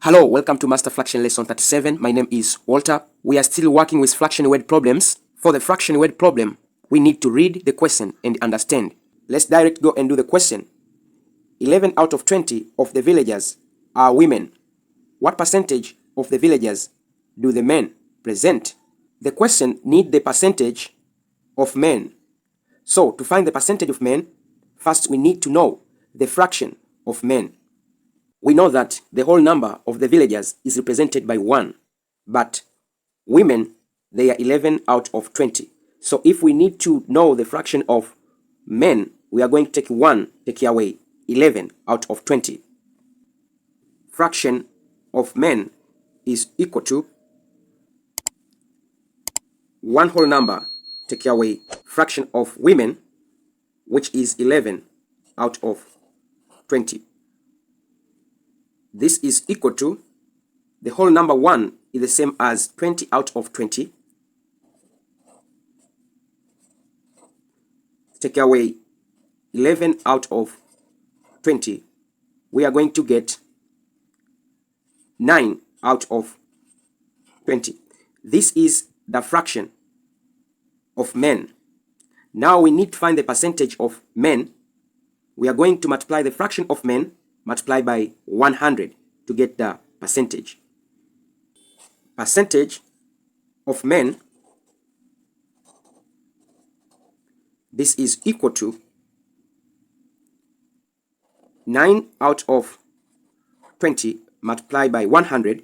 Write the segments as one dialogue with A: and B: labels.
A: Hello, welcome to Master Fraction Lesson 37. My name is Walter. We are still working with fraction word problems. For the fraction word problem, we need to read the question and understand. Let's direct go and do the question. 11 out of 20 of the villagers are women. What percentage of the villagers do the men present? The question need the percentage of men. So to find the percentage of men, first we need to know the fraction of men. We know that the whole number of the villagers is represented by 1, but women, they are 11 out of 20. So if we need to know the fraction of men, we are going to take 1, take away 11 out of 20. Fraction of men is equal to 1 whole number, take away fraction of women, which is 11 out of 20. This is equal to the whole number 1 is the same as 20 out of 20. Take away 11 out of 20. We are going to get 9 out of 20. This is the fraction of men. Now we need to find the percentage of men. We are going to multiply the fraction of men multiply by 100 to get the percentage. Percentage of men, this is equal to 9 out of 20 multiplied by 100.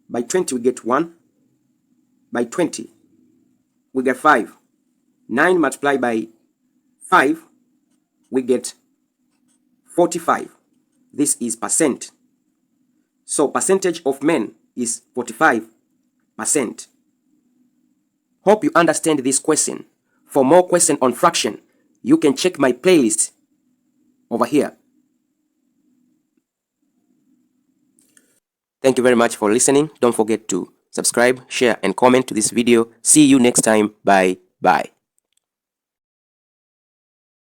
A: By 20 we get 1. By 20 we get 5. 9 multiplied by 5 we get 45. This is percent. So percentage of men is 45%. Hope you understand this question. For more questions on fraction, you can check my playlist over here. Thank you very much for listening. Don't forget to subscribe, share, and comment to this video. See you next time. Bye.